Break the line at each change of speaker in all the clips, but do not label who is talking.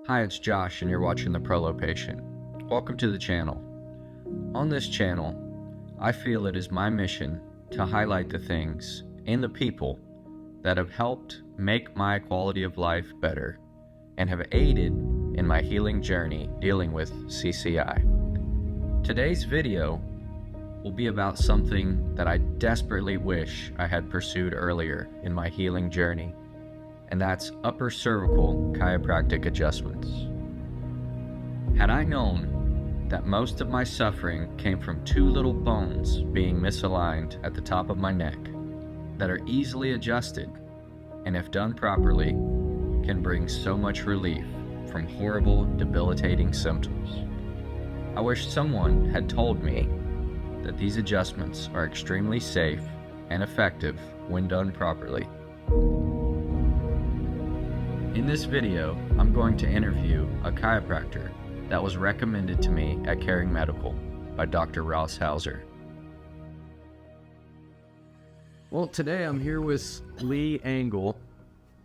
Hi, it's Josh and you're watching The Prolo Patient. Welcome to the channel. On this channel, I feel it is my mission to highlight the things and the people that have helped make my quality of life better and have aided in my healing journey dealing with CCI. Today's video will be about something that I desperately wish I had pursued earlier in my healing journey, and that's upper cervical chiropractic adjustments. Had I known that most of my suffering came from two little bones being misaligned at the top of my neck that are easily adjusted and, if done properly, can bring so much relief from horrible, debilitating symptoms, I wish someone had told me that these adjustments are extremely safe and effective when done properly. In this video, I'm going to interview a chiropractor that was recommended to me at Caring Medical by Dr. Ross Hauser. Well, today I'm here with Lee Angle,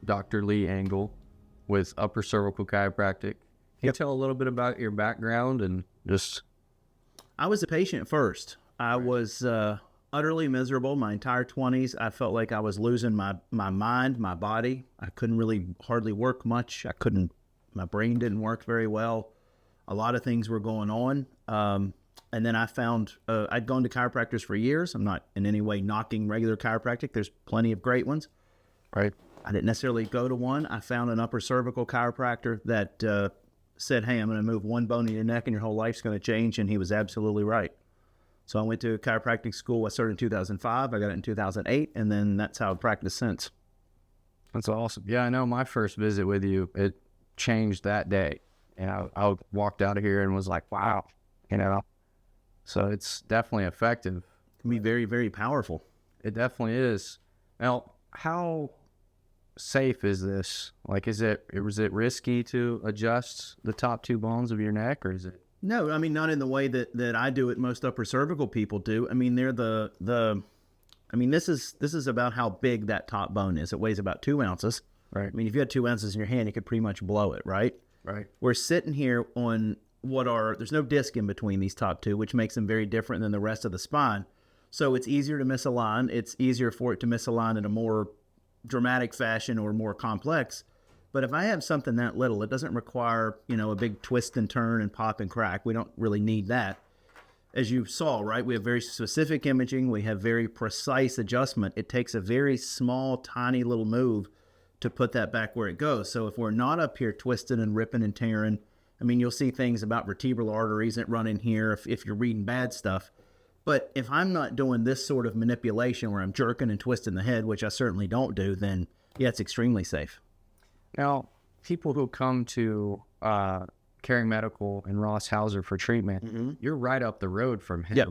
Dr. Lee Angle, with Upper Cervical Chiropractic. Can you tell a little bit about your background and just...
I was a patient first. I was utterly miserable my entire 20s. I felt like I was losing my mind, my body. I couldn't really hardly work much. My brain didn't work very well. A lot of things were going on. And then I found, I'd gone to chiropractors for years. I'm not in any way knocking regular chiropractic. There's plenty of great ones.
Right.
I didn't necessarily go to one. I found an upper cervical chiropractor that said, hey, I'm going to move one bone in your neck and your whole life's going to change. And he was absolutely right. So I went to chiropractic school. I started in 2005. I got it in 2008. And then that's how I've practiced since.
That's awesome. Yeah, I know my first visit with you, it changed that day. And I walked out of here and was like, wow, So it's definitely effective.
It can be very, very powerful.
It definitely is. Now, how safe is this? Like, is it risky to adjust the top two bones of your neck, or is it?
No, I mean, not in the way that I do it. Most upper cervical people do. I mean, they're this is about how big that top bone is. It weighs about 2 ounces.
Right.
I mean, if you had 2 ounces in your hand, you could pretty much blow it, right?
Right.
We're sitting here on there's no disc in between these top two, which makes them very different than the rest of the spine. So it's easier to misalign. It's easier for it to misalign in a more dramatic fashion or more complex. But if I have something that little, it doesn't require, a big twist and turn and pop and crack. We don't really need that. As you saw, right, we have very specific imaging. We have very precise adjustment. It takes a very small, tiny little move to put that back where it goes. So if we're not up here twisting and ripping and tearing, I mean, you'll see things about vertebral arteries that run in here if you're reading bad stuff. But if I'm not doing this sort of manipulation where I'm jerking and twisting the head, which I certainly don't do, then yeah, it's extremely safe.
Now, people who come to Caring Medical and Ross Hauser for treatment, you're right up the road from him.
Yep.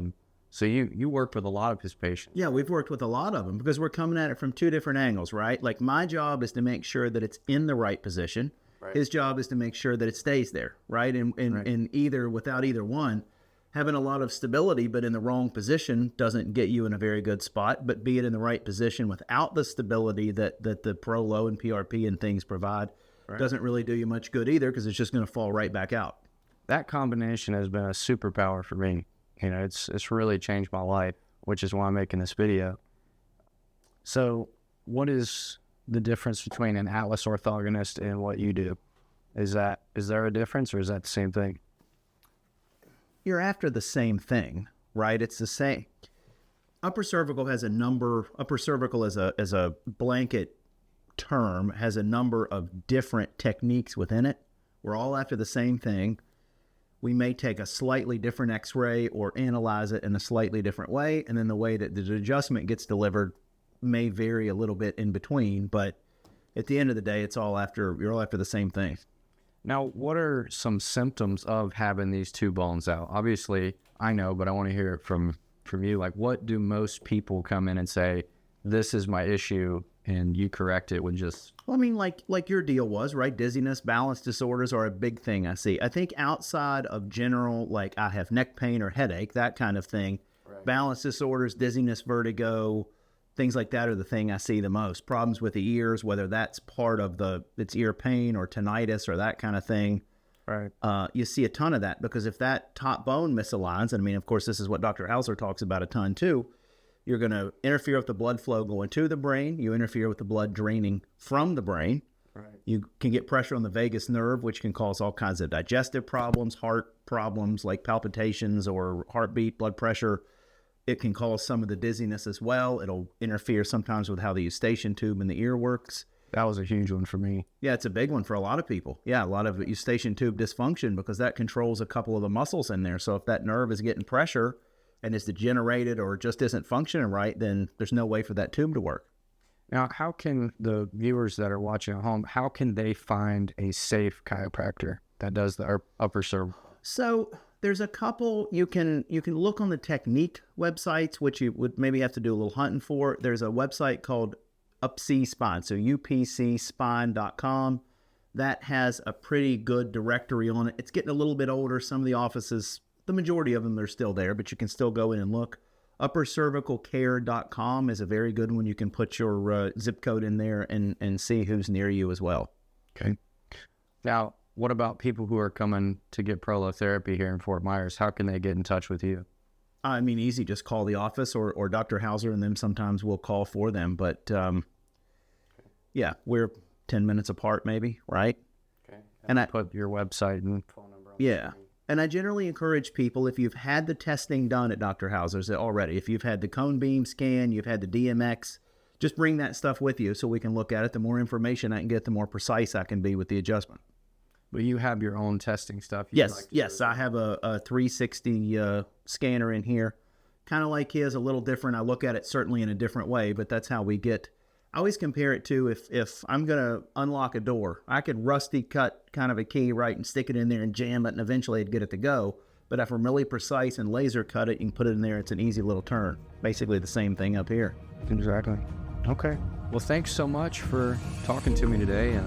So you work with a lot of his patients.
Yeah, we've worked with a lot of them because we're coming at it from two different angles, right? Like my job is to make sure that it's in the right position. Right. His job is to make sure that it stays there, right? And either without either one, having a lot of stability but in the wrong position doesn't get you in a very good spot, but be it in the right position without the stability that the Prolo and PRP and things provide doesn't really do you much good either because it's just going to fall right back out.
That combination has been a superpower for me. It's really changed my life, which is why I'm making this video. So what is the difference between an Atlas orthogonist and what you do? Is there a difference, or is that the same thing?
You're after the same thing, right? It's the same. Upper cervical has a number. Upper cervical as a blanket term has a number of different techniques within it. We're all after the same thing. We may take a slightly different x-ray or analyze it in a slightly different way, and then the way that the adjustment gets delivered may vary a little bit in between, but at the end of the day, you're all after the same thing.
Now, what are some symptoms of having these two bones out? Obviously, I know, but I want to hear it from you. Like, what do most people come in and say, this is my issue, and you correct it with just...
Well, I mean, like your deal was, right? Dizziness, balance disorders are a big thing I see. I think outside of general, like I have neck pain or headache, that kind of thing, right. Balance disorders, dizziness, vertigo, Things like that are the thing I see the most. Problems with the ears, whether that's part of it's ear pain or tinnitus or that kind of thing.
Right.
You see a ton of that, because if that top bone misaligns, and I mean, of course, this is what Dr. Hauser talks about a ton too, you're going to interfere with the blood flow going to the brain. You interfere with the blood draining from the brain.
Right.
You can get pressure on the vagus nerve, which can cause all kinds of digestive problems, heart problems like palpitations or heartbeat, blood pressure. It can cause some of the dizziness as well. It'll interfere sometimes with how the eustachian tube in the ear works.
That was a huge one for me.
Yeah, it's a big one for a lot of people. Yeah, a lot of eustachian tube dysfunction, because that controls a couple of the muscles in there. So if that nerve is getting pressure and is degenerated or just isn't functioning right, then there's no way for that tube to work.
Now, how can the viewers that are watching at home, how can they find a safe chiropractor that does the upper cervical?
So there's a couple. You can look on the technique websites, which you would maybe have to do a little hunting for. There's a website called UPC Spine, so upcspine.com. That has a pretty good directory on it. It's getting a little bit older. Some of the offices, the majority of them, are still there, but you can still go in and look. uppercervicalcare.com is a very good one. You can put your zip code in there and see who's near you as well.
Okay. Now, what about people who are coming to get prolotherapy here in Fort Myers? How can they get in touch with you?
I mean, easy. Just call the office, or Dr. Hauser and them sometimes will call for them. But yeah, we're 10 minutes apart maybe, right?
Okay. And I put your website and phone number on the screen.
And I generally encourage people, if you've had the testing done at Dr. Hauser's already, if you've had the cone beam scan, you've had the DMX, just bring that stuff with you so we can look at it. The more information I can get, the more precise I can be with the adjustment.
But you have your own testing stuff?
Yes. I have a 360 scanner in here. Kind of like his, a little different. I look at it certainly in a different way, but that's how we get. I always compare it to if I'm going to unlock a door, I could rusty cut kind of a key, right, and stick it in there and jam it, and eventually I'd get it to go. But if I'm really precise and laser cut it, you can put it in there. It's an easy little turn. Basically the same thing up here.
Exactly. Okay. Well, thanks so much for talking to me today.